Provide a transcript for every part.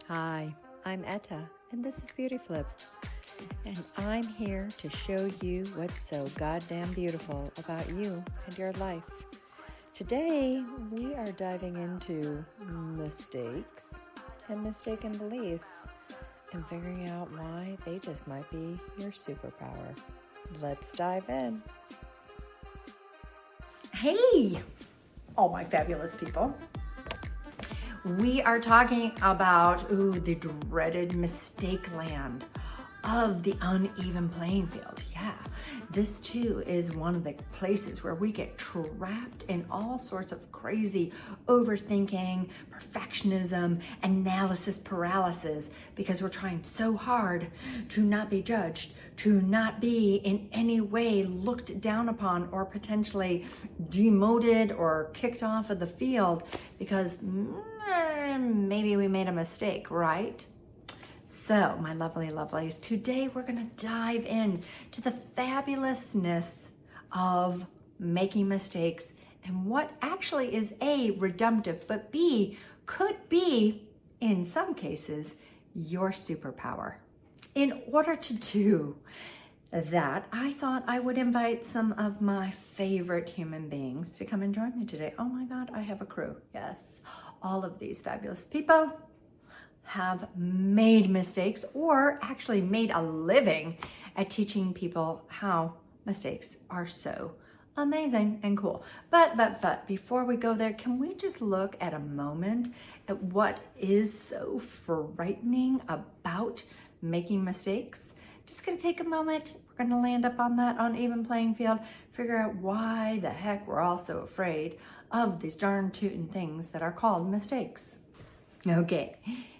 Hi, I'm Edda, and this is Beauty Flip, and I'm here to show you what's so goddamn beautiful about you and your life. Today, we are diving into mistakes and mistaken beliefs and figuring out why they just might be your superpower. Let's dive in. Hey, all my fabulous people. We are talking about, the dreaded mistake land of the uneven playing field. Yeah, this too is one of the places where we get trapped in all sorts of crazy overthinking, perfectionism, analysis paralysis because we're trying so hard to not be judged, to not be in any way looked down upon or potentially demoted or kicked off of the field because maybe we made a mistake, right? So, my lovely lovelies, today we're going to dive in to the fabulousness of making mistakes and what actually is A, redemptive, but B, could be, in some cases, your superpower. In order to do that, I thought I would invite some of my favorite human beings to come and join me today. Oh my God, I have a crew. Yes, all of these fabulous people have made mistakes or actually made a living at teaching people how mistakes are so amazing and cool. But before we go there, can we just look at a moment at what is so frightening about making mistakes? Just gonna take a moment. We're gonna land up on that uneven playing field, figure out why the heck we're all so afraid of these darn tootin' things that are called mistakes. Okay,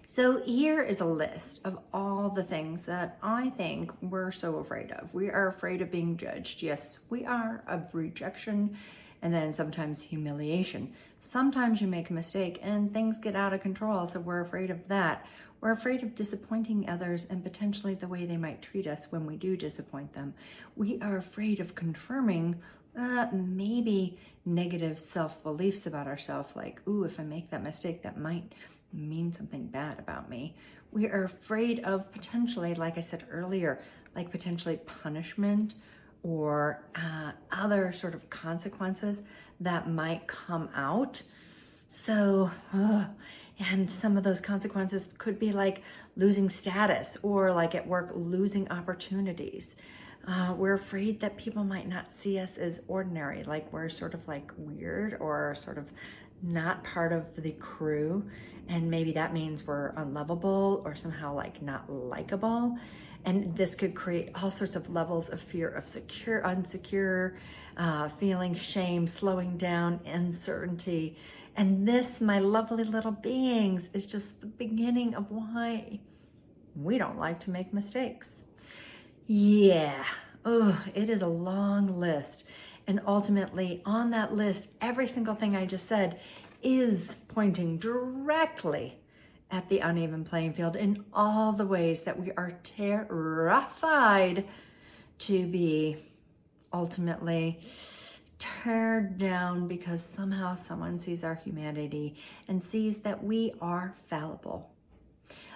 so here is a list of all the things that I think we're so afraid of. We are afraid of being judged. Yes, we are, of rejection and then sometimes humiliation. Sometimes you make a mistake and things get out of control, so we're afraid of that. We're afraid of disappointing others and potentially the way they might treat us when we do disappoint them. We are afraid of confirming maybe negative self-beliefs about ourselves, like, ooh, if I make that mistake, that might mean something bad about me. We are afraid of potentially, like I said earlier, like potentially punishment or other sort of consequences that might come out. So, and some of those consequences could be like losing status or like at work, losing opportunities. We're afraid that people might not see us as ordinary, like we're sort of like weird or sort of not part of the crew. And maybe that means we're unlovable or somehow like not likable. And this could create all sorts of levels of fear of unsecure, feeling shame, slowing down, uncertainty. And this, my lovely little beings, is just the beginning of why we don't like to make mistakes. Yeah, it is a long list. And ultimately, on that list, every single thing I just said is pointing directly at the uneven playing field in all the ways that we are terrified to be ultimately teared down because somehow someone sees our humanity and sees that we are fallible.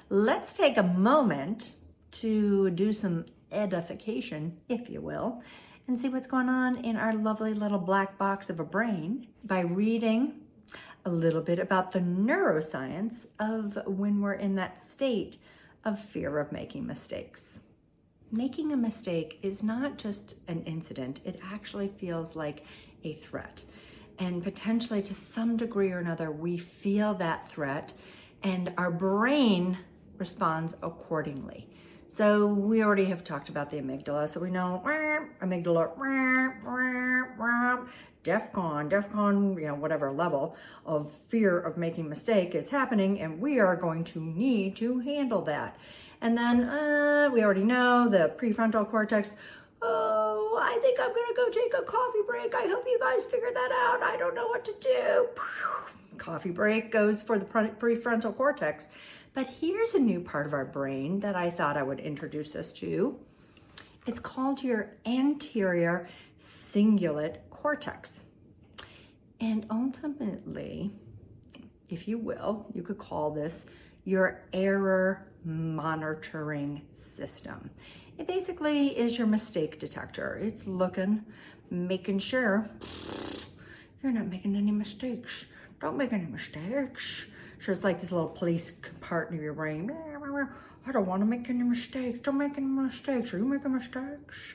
Let's take a moment to do some edification, if you will, and see what's going on in our lovely little black box of a brain by reading a little bit about the neuroscience of when we're in that state of fear of making mistakes. Making a mistake is not just an incident, it actually feels like a threat. And potentially to some degree or another, we feel that threat and our brain responds accordingly. So we already have talked about the amygdala, so we know amygdala, DEFCON, whatever level of fear of making mistake is happening, and we are going to need to handle that. And then we already know the prefrontal cortex. Oh, I think I'm gonna go take a coffee break. I hope you guys figure that out. I don't know what to do. Coffee break goes for the prefrontal cortex. But here's a new part of our brain that I thought I would introduce us to. It's called your anterior cingulate cortex. And ultimately, if you will, you could call this your error monitoring system. It basically is your mistake detector. It's looking, making sure you're not making any mistakes. Don't make any mistakes. So it's like this little police part of your brain. I don't want to make any mistakes. Don't make any mistakes. Are you making mistakes?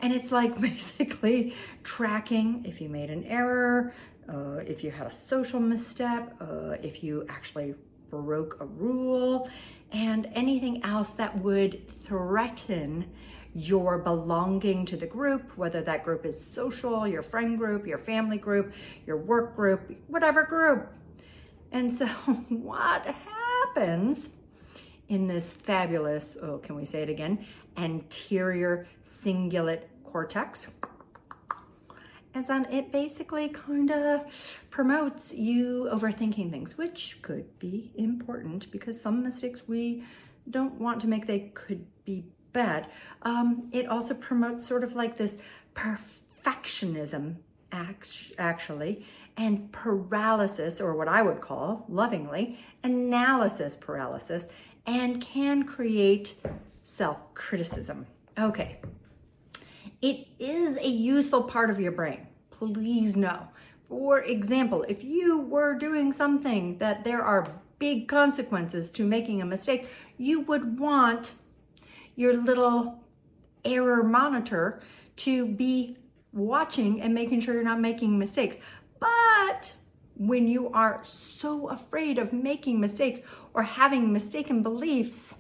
And it's like basically tracking if you made an error, if you had a social misstep, if you actually broke a rule, and anything else that would threaten your belonging to the group, whether that group is social, your friend group, your family group, your work group, whatever group. And so what happens in this fabulous, oh, can we say it again, anterior cingulate cortex, is that it basically kind of promotes you overthinking things, which could be important because some mistakes we don't want to make, they could be bad. It also promotes sort of like this perfectionism, actually, and paralysis, or what I would call lovingly analysis paralysis, and can create self-criticism. Okay. It is a useful part of your brain. Please know. For example, if you were doing something that there are big consequences to making a mistake, you would want your little error monitor to be watching and making sure you're not making mistakes. But when you are so afraid of making mistakes or having mistaken beliefs,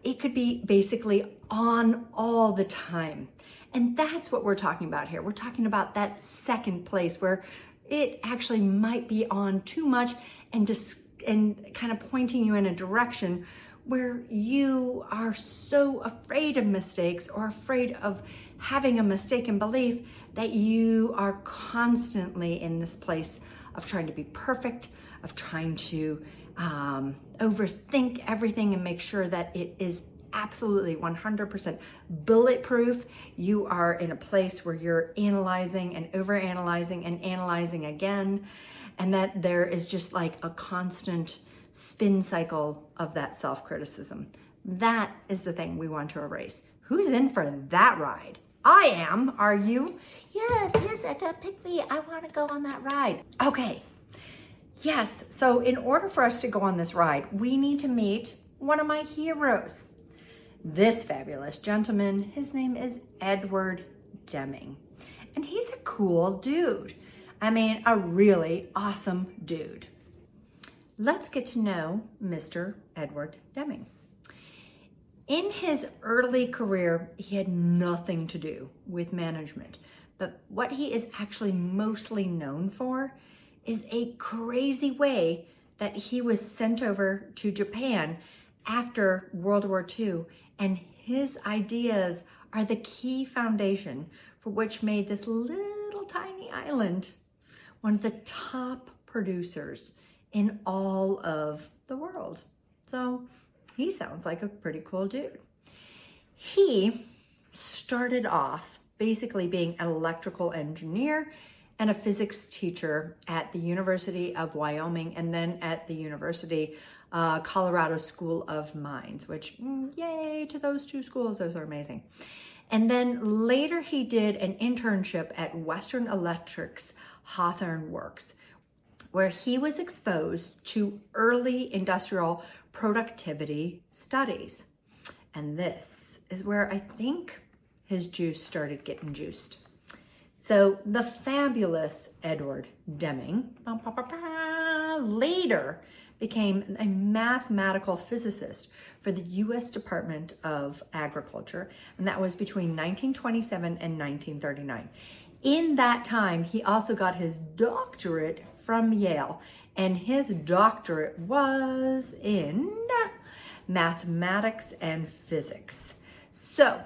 it could be basically on all the time. And that's what we're talking about here. We're talking about that second place where it actually might be on too much and kind of pointing you in a direction where you are so afraid of mistakes or afraid of having a mistaken belief that you are constantly in this place of trying to be perfect, of trying to overthink everything and make sure that it is absolutely 100% bulletproof. You are in a place where you're analyzing and overanalyzing and analyzing again, and that there is just like a constant spin cycle of that self-criticism. That is the thing we want to erase. Who's in for that ride? I am. Are you? Yes, Edda, pick me. I want to go on that ride. Okay. Yes. So in order for us to go on this ride, we need to meet one of my heroes. This fabulous gentleman, his name is Edward Deming. And he's a cool dude. I mean, a really awesome dude. Let's get to know Mr. Edward Deming. In his early career, he had nothing to do with management, but what he is actually mostly known for is a crazy way that he was sent over to Japan after World War II, and his ideas are the key foundation for which made this little tiny island one of the top producers in all of the world. So he sounds like a pretty cool dude. He started off basically being an electrical engineer and a physics teacher at the University of Wyoming, and then at the University Colorado School of Mines, which yay to those two schools, those are amazing. And then later he did an internship at Western Electric's Hawthorne Works, where he was exposed to early industrial productivity studies. And this is where I think his juice started getting juiced. So the fabulous Edward Deming later became a mathematical physicist for the U.S. Department of Agriculture, and that was between 1927 and 1939. In that time, he also got his doctorate from Yale, and his doctorate was in mathematics and physics. So,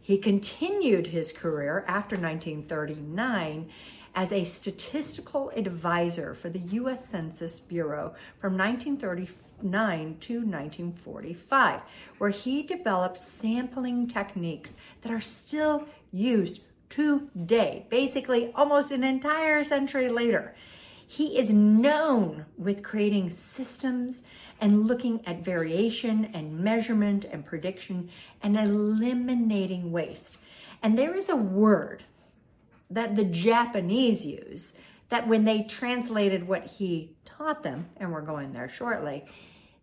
he continued his career after 1939 as a statistical advisor for the U.S. Census Bureau from 1939 to 1945, where he developed sampling techniques that are still used today, basically almost an entire century later. He is known with creating systems and looking at variation and measurement and prediction and eliminating waste. And there is a word that the Japanese use that when they translated what he taught them, and we're going there shortly,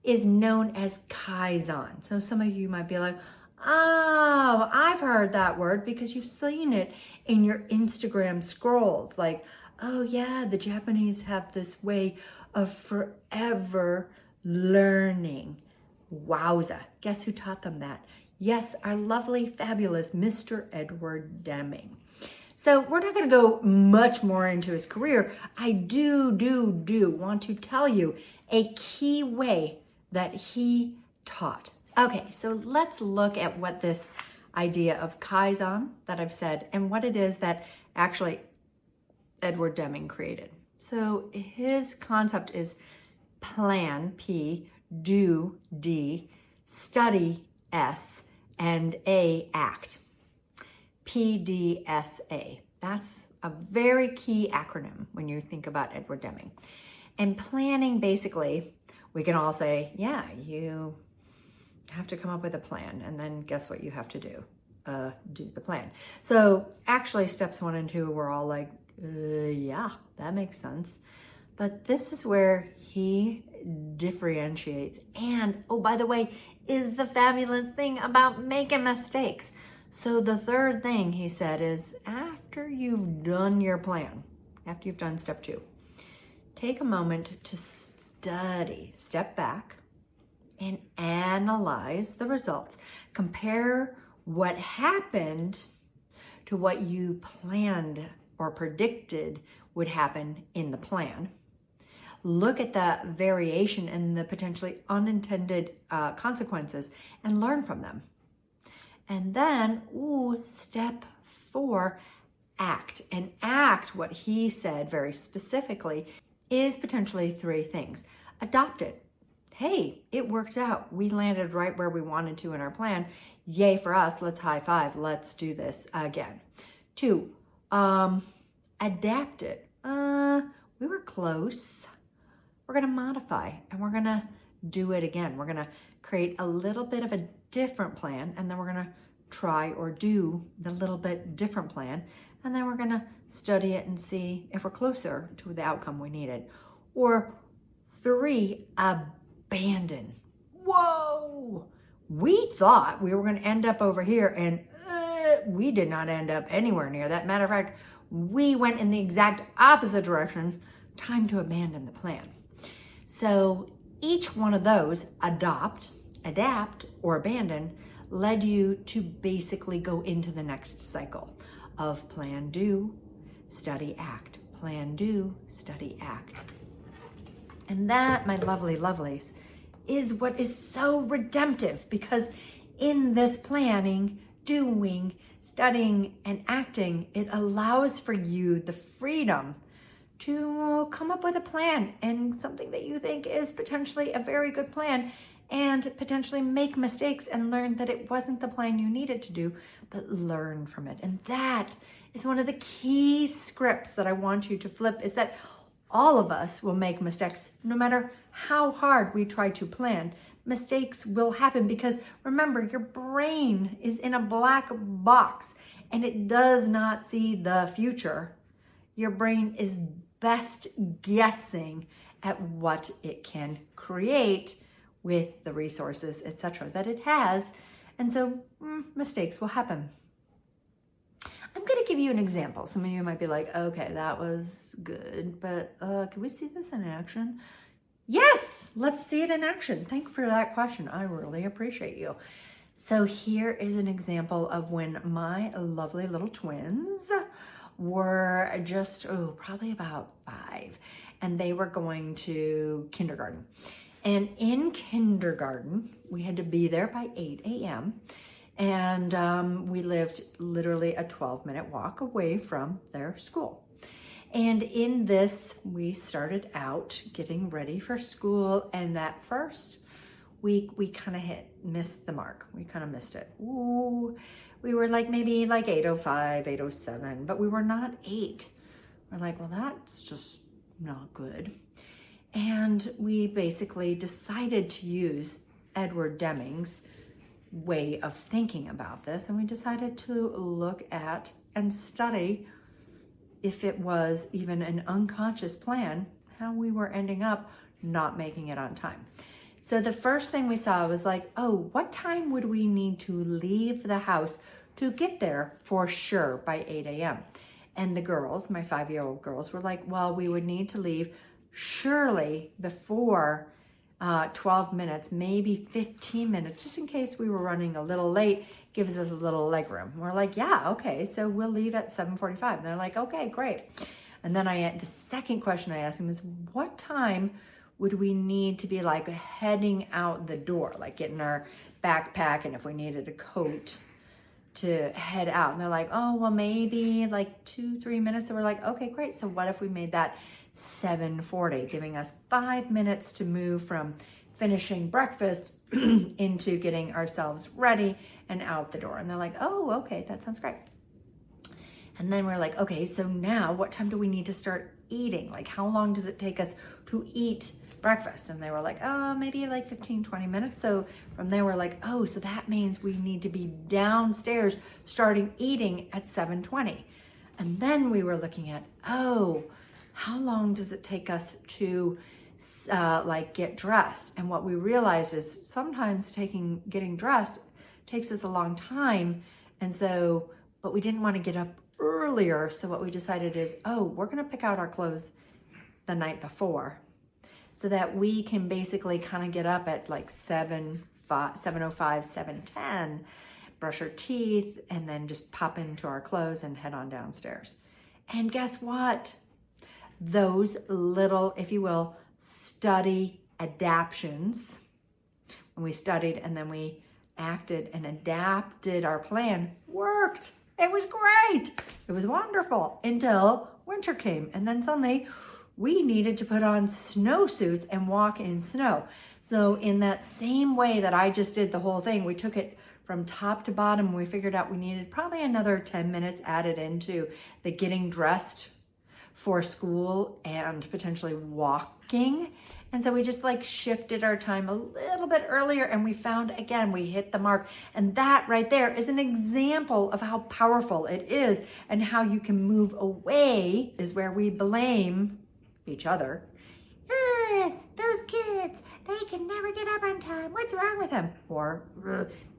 is known as kaizen. So some of you might be like, oh, I've heard that word because you've seen it in your Instagram scrolls. Like, oh yeah, the Japanese have this way of forever learning. Wowza. Guess who taught them that? Yes, our lovely, fabulous Mr. Edward Deming. So we're not going to go much more into his career. I do want to tell you a key way that he taught. Okay, so let's look at what this idea of kaizen that I've said and what it is that actually Edward Deming created. So his concept is plan, P, do, D, study, S, and A, act. PDSA. That's a very key acronym when you think about Edward Deming. And planning, basically, we can all say, yeah, you have to come up with a plan, and then guess what you have to do? Do the plan. So actually steps 1 and 2, we're all like, yeah, that makes sense. But this is where he differentiates. And, oh, by the way, is the fabulous thing about making mistakes. So the third thing he said is after you've done your plan, after you've done step 2, take a moment to study, step back and analyze the results. Compare what happened to what you planned or predicted would happen in the plan. Look at the variation and the potentially unintended consequences and learn from them. And then, step 4, act. And act, what he said very specifically, is potentially 3 things. Adopt it. Hey, it worked out. We landed right where we wanted to in our plan. Yay for us. Let's high five. Let's do this again. 2, adapt it. We were close. We're going to modify and we're going to do it again. We're going to create a little bit of a different plan, and then we're going to try or do the little bit different plan, and then we're going to study it and see if we're closer to the outcome we needed. Or 3, abandon. Whoa! We thought we were going to end up over here, and we did not end up anywhere near that. Matter of fact, we went in the exact opposite direction. Time to abandon the plan. So each one of those, adopt, adapt, or abandon, led you to basically go into the next cycle of plan, do, study, act. Plan, do, study, act. And that, my lovely lovelies, is what is so redemptive, because in this planning, doing, studying, and acting, it allows for you the freedom to come up with a plan and something that you think is potentially a very good plan, and potentially make mistakes and learn that it wasn't the plan you needed to do, but learn from it. And that is one of the key scripts that I want you to flip, is that all of us will make mistakes. No matter how hard we try to plan, mistakes will happen, because remember, your brain is in a black box and it does not see the future. Your brain is best guessing at what it can create with the resources, etc., that it has. And so mistakes will happen. I'm going to give you an example. Some of you might be like, okay, that was good, but can we see this in action? Yes, let's see it in action. Thank you for that question. I really appreciate you. So here is an example of when my lovely little twins were just, probably about 5, and they were going to kindergarten. And in kindergarten, we had to be there by 8 a.m. And we lived literally a 12-minute walk away from their school. And in this, we started out getting ready for school. And that first week, we kind of missed the mark. We kind of missed it. We were maybe 8:05, 8:07, but we were not 8. We're like, well, that's just not good. And we basically decided to use Edward Deming's way of thinking about this, and we decided to look at and study if it was even an unconscious plan, how we were ending up not making it on time. So the first thing we saw was like, oh, what time would we need to leave the house to get there for sure by 8 a.m.? And the girls, my 5-year-old girls, were like, well, we would need to leave surely before 12 minutes, maybe 15 minutes, just in case we were running a little late, gives us a little leg room. We're like, yeah, okay, so we'll leave at 7:45. And they're like, okay, great. And then the second question I asked them is, what time would we need to be like heading out the door, like getting our backpack and if we needed a coat to head out? And they're like, oh, well, maybe like 2-3 minutes. So we're like, okay, great. So what if we made that 7:40, giving us 5 minutes to move from finishing breakfast into getting ourselves ready and out the door? And they're like, oh, okay, that sounds great. And then we're like, okay, so now what time do we need to start eating? Like, how long does it take us to eat breakfast? And they were like, oh, maybe like 15-20 minutes. So from there, we're like, oh, so that means we need to be downstairs starting eating at 7:20. And then we were looking at, oh, how long does it take us to like get dressed? And what we realized is sometimes getting dressed takes us a long time. And so, but we didn't want to get up earlier. So what we decided is, oh, we're going to pick out our clothes the night before so that we can basically kind of get up at like 7:05, 7:10, brush our teeth, and then just pop into our clothes and head on downstairs. And guess what? Those little, if you will, study adaptions, when we studied and then we acted and adapted our plan, worked. It was great. It was wonderful until winter came. And then suddenly we needed to put on snowsuits and walk in snow. So in that same way that I just did the whole thing, we took it from top to bottom. We figured out we needed probably another 10 minutes added into the getting dressed for school and potentially walking. And so we just like shifted our time a little bit earlier, and we found, again, we hit the mark. And that right there is an example of how powerful it is and how you can move away is where we blame each other. Those kids, they can never get up on time. What's wrong with them? Or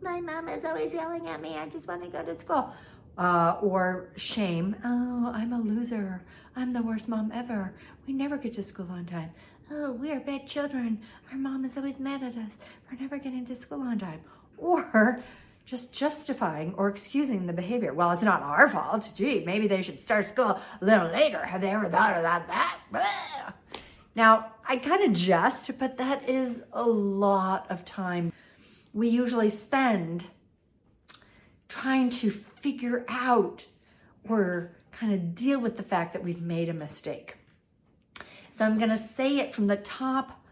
my mom is always yelling at me. I just want to go to school. Or shame. Oh, I'm a loser. I'm the worst mom ever. We never get to school on time. Oh, we are bad children. Our mom is always mad at us for never getting to school on time. Or just justifying or excusing the behavior. Well, it's not our fault. Gee, maybe they should start school a little later. Have they ever thought about that? Blah. Now, I kind of jest, but that is a lot of time we usually spend trying to figure out or kind of deal with the fact that we've made a mistake. So I'm going to say it from the top.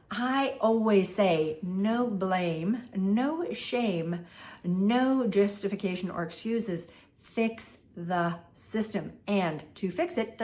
I always say no blame, no shame, no justification or excuses. Fix the system. And to fix it,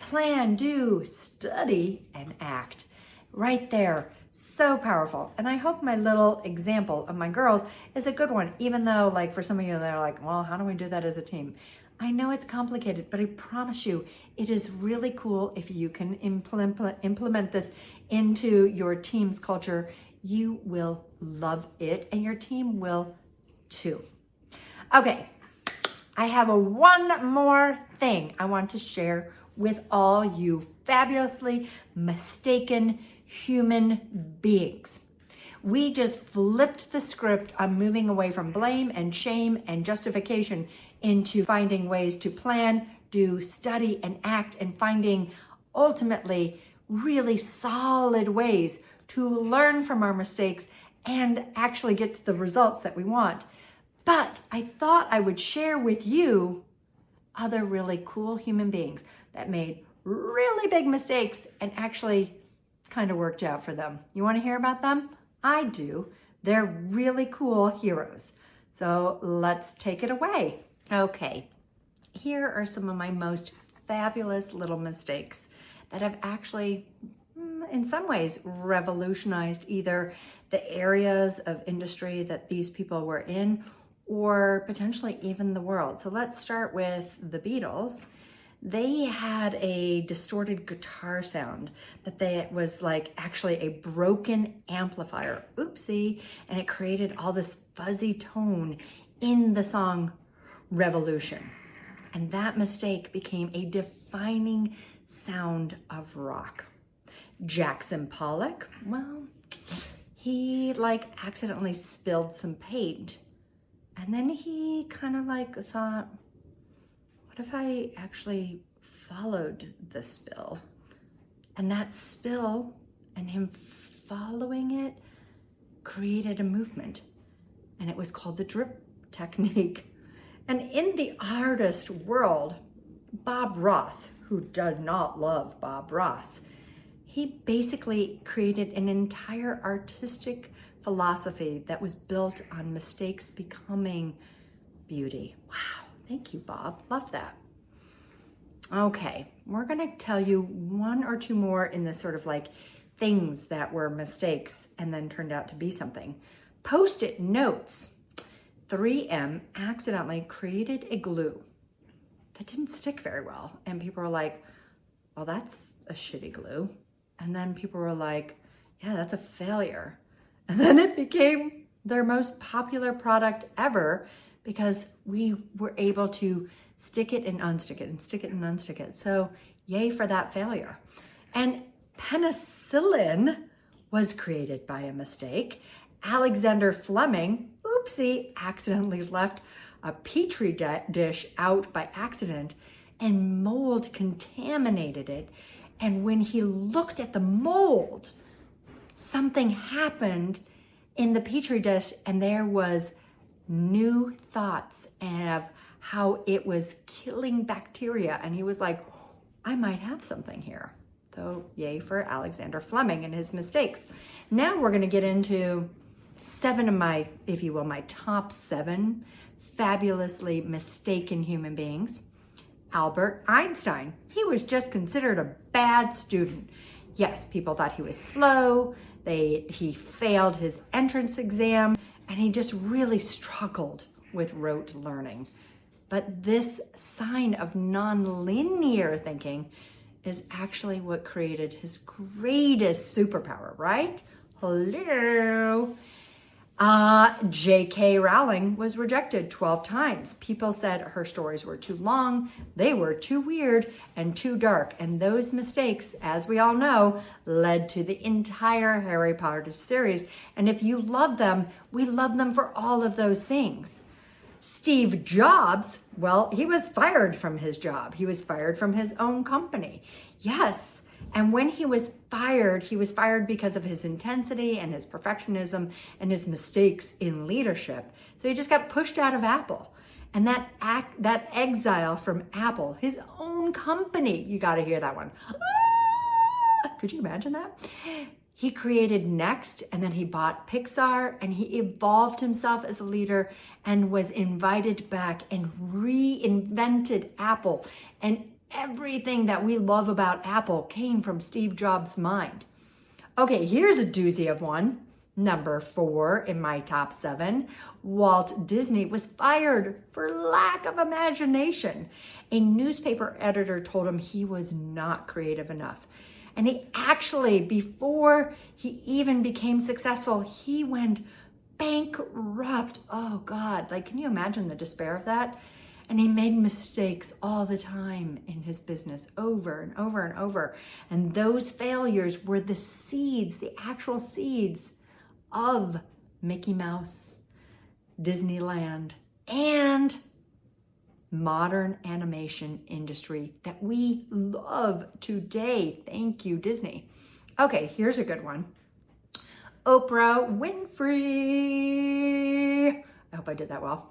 plan, do, study, and act. Right there. So powerful. And I hope my little example of my girls is a good one, even though, like, for some of you, they're like, well, how do we do that as a team? I know it's complicated, but I promise you, it is really cool if you can implement this into your team's culture. You will love it, and your team will too. Okay, I have one more thing I want to share with all you fabulously mistaken human beings. We just flipped the script on moving away from blame and shame and justification into finding ways to plan, do, study, and act, and finding ultimately really solid ways to learn from our mistakes and actually get to the results that we want. But I thought I would share with you other really cool human beings that made really big mistakes and actually kind of worked out for them. You want to hear about them? I do. They're really cool heroes. So let's take it away. Okay, here are some of my most fabulous little mistakes that have actually, in some ways, revolutionized either the areas of industry that these people were in or potentially even the world. So let's start with the Beatles. They had a distorted guitar sound that was like actually a broken amplifier. Oopsie. And it created all this fuzzy tone in the song Revolution. And that mistake became a defining sound of rock. Jackson Pollock, well, he accidentally spilled some paint. And then he kind of thought, what if I actually followed the spill? And that spill and him following it created a movement. And it was called the drip technique. And in the artist world, Bob Ross, who does not love Bob Ross, he basically created an entire artistic philosophy that was built on mistakes becoming beauty. Wow, thank you, Bob. Love that. Okay, we're gonna tell you one or two more in the sort of things that were mistakes and then turned out to be something. Post-it notes. 3M accidentally created a glue that didn't stick very well. And people were like, well, that's a shitty glue. And then people were like, yeah, that's a failure. And then it became their most popular product ever because we were able to stick it and unstick it and stick it and unstick it. So yay for that failure. And penicillin was created by a mistake. Alexander Fleming, oopsie, accidentally left a petri dish out by accident and mold contaminated it. And when he looked at the mold, something happened in the petri dish and there was new thoughts of how it was killing bacteria. And he was like, I might have something here. So yay for Alexander Fleming and his mistakes. Now we're gonna get into 7 of my, if you will, my top 7 fabulously mistaken human beings. Albert Einstein. He was just considered a bad student. Yes, people thought he was slow. He failed his entrance exam, and he just really struggled with rote learning. But this sign of nonlinear thinking is actually what created his greatest superpower, right? Hello. J.K. Rowling was rejected 12 times. People said her stories were too long, they were too weird, and too dark. And those mistakes, as we all know, led to the entire Harry Potter series. And if you love them, we love them for all of those things. Steve Jobs, well, he was fired from his job. He was fired from his own company. Yes. And when he was fired because of his intensity and his perfectionism and his mistakes in leadership. So he just got pushed out of Apple. And that exile from Apple, his own company, you got to hear that one. Could you imagine that? He created Next, and then he bought Pixar, and he evolved himself as a leader and was invited back and reinvented Apple. And everything that we love about Apple came from Steve Jobs' mind. Okay, here's a doozy of one. Number 4 in my top 7. Walt Disney was fired for lack of imagination. A newspaper editor told him he was not creative enough. And he actually, before he even became successful, he went bankrupt. Oh God, can you imagine the despair of that? And he made mistakes all the time in his business, over and over and over. And those failures were the seeds, the actual seeds of Mickey Mouse, Disneyland, and modern animation industry that we love today. Thank you, Disney. Okay, here's a good one. Oprah Winfrey. I hope I did that well.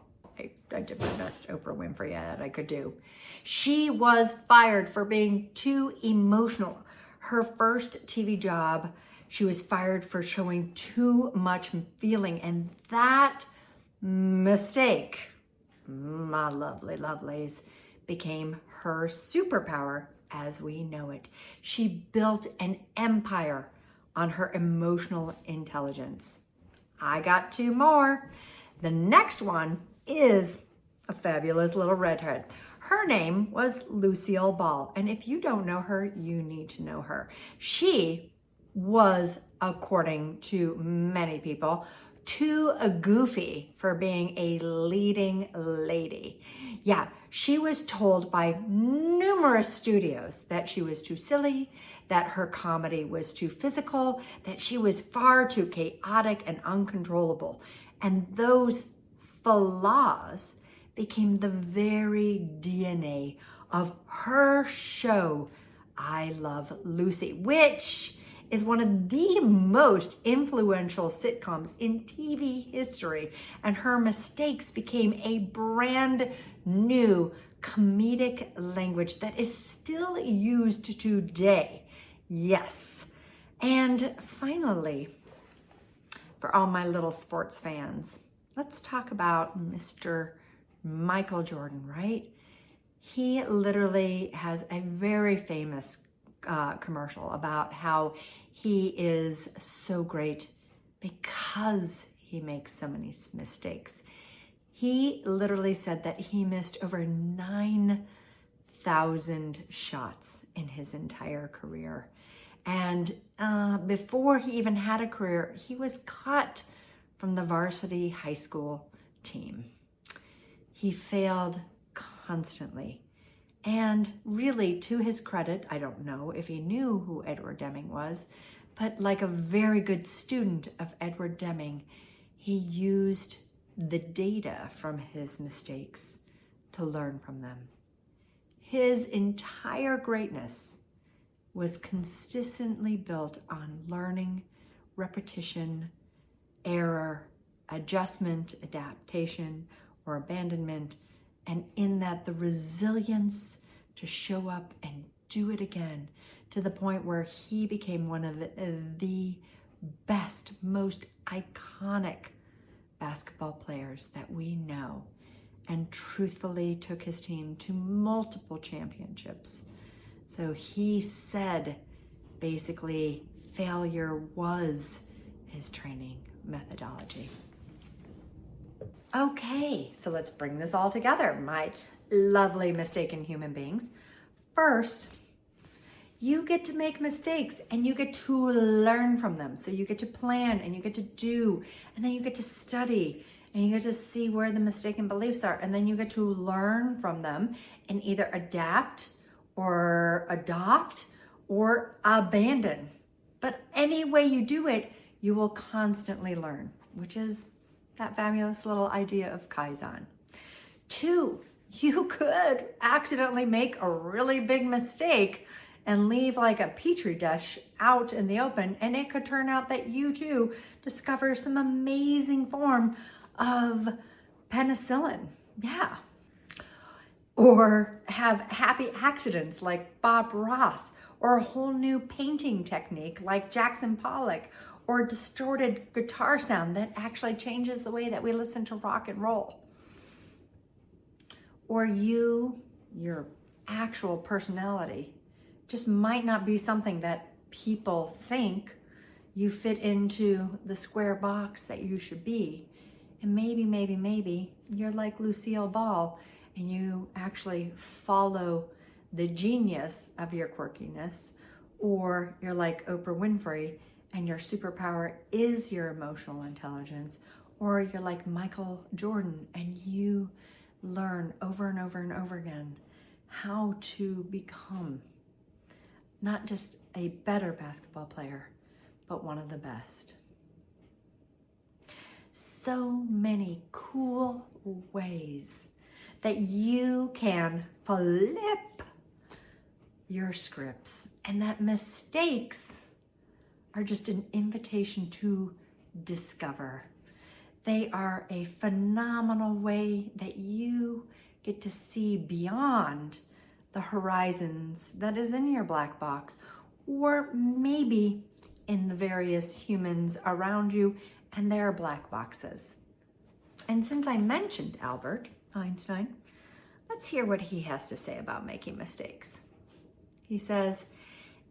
I did my best Oprah Winfrey that I could do. She was fired for being too emotional. Her first TV job, she was fired for showing too much feeling. And that mistake, my lovely lovelies, became her superpower as we know it. She built an empire on her emotional intelligence. I got two more. The next one is a fabulous little redhead. Her name was Lucille Ball, and if you don't know her, you need to know her. She was, according to many people, too goofy for being a leading lady. Yeah, she was told by numerous studios that she was too silly, that her comedy was too physical, that she was far too chaotic and uncontrollable. And those flaws became the very DNA of her show, I Love Lucy, which is one of the most influential sitcoms in TV history. And her mistakes became a brand new comedic language that is still used today. Yes. And finally, for all my little sports fans, let's talk about Mr. Michael Jordan, right? He literally has a very famous commercial about how he is so great because he makes so many mistakes. He literally said that he missed over 9,000 shots in his entire career. And before he even had a career, he was cut from the varsity high school team. He failed constantly. And really, to his credit, I don't know if he knew who Edward Deming was, but like a very good student of Edward Deming, he used the data from his mistakes to learn from them. His entire greatness was consistently built on learning, repetition, error, adjustment, adaptation, or abandonment, and in that the resilience to show up and do it again, to the point where he became one of the best, most iconic basketball players that we know, and truthfully took his team to multiple championships. So he said, basically, failure was his training methodology. Okay, so let's bring this all together, my lovely mistaken human beings. First, you get to make mistakes and you get to learn from them. So you get to plan and you get to do, and then you get to study and you get to see where the mistaken beliefs are, and then you get to learn from them and either adapt or adopt or abandon. But any way you do it, you will constantly learn, which is that fabulous little idea of Kaizen. 2, you could accidentally make a really big mistake and leave like a petri dish out in the open, and it could turn out that you too discover some amazing form of penicillin. Yeah. Or have happy accidents like Bob Ross, or a whole new painting technique like Jackson Pollock, or distorted guitar sound that actually changes the way that we listen to rock and roll. Or your actual personality just might not be something that people think you fit into the square box that you should be. And maybe you're like Lucille Ball and you actually follow the genius of your quirkiness, or you're like Oprah Winfrey and your superpower is your emotional intelligence, or you're like Michael Jordan and you learn over and over and over again how to become not just a better basketball player, but one of the best. So many cool ways that you can flip your scripts, and that mistakes are just an invitation to discover. They are a phenomenal way that you get to see beyond the horizons that is in your black box, or maybe in the various humans around you and their black boxes. And since I mentioned Albert Einstein, Let's hear what he has to say about making mistakes. He says,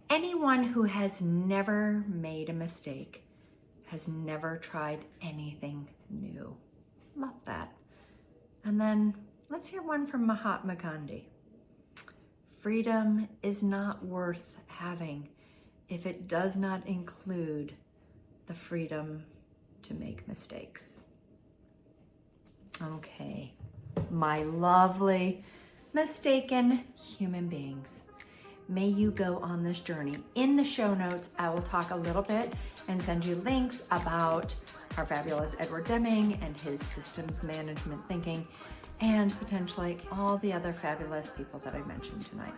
anyone who has never made a mistake has never tried anything new. Love that. And then let's hear one from Mahatma Gandhi. Freedom is not worth having if it does not include the freedom to make mistakes. Okay, my lovely, mistaken human beings. May you go on this journey. In the show notes, I will talk a little bit and send you links about our fabulous Edward Deming and his systems management thinking, and potentially all the other fabulous people that I mentioned tonight.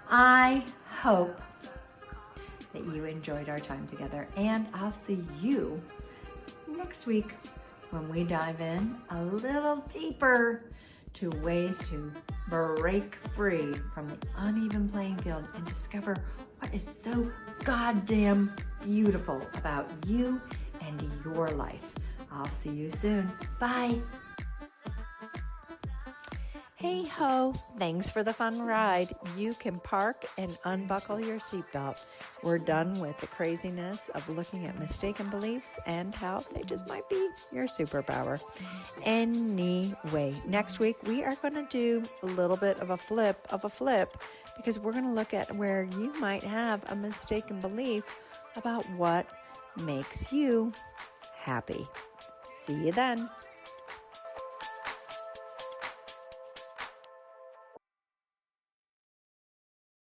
I hope that you enjoyed our time together, and I'll see you next week when we dive in a little deeper to ways to break free from the uneven playing field and discover what is so goddamn beautiful about you and your life. I'll see you soon. Bye. Hey ho, thanks for the fun ride. You can park and unbuckle your seatbelt. We're done with the craziness of looking at mistaken beliefs and how they just might be your superpower. Anyway, next week we are going to do a little bit of a flip because we're going to look at where you might have a mistaken belief about what makes you happy. See you then.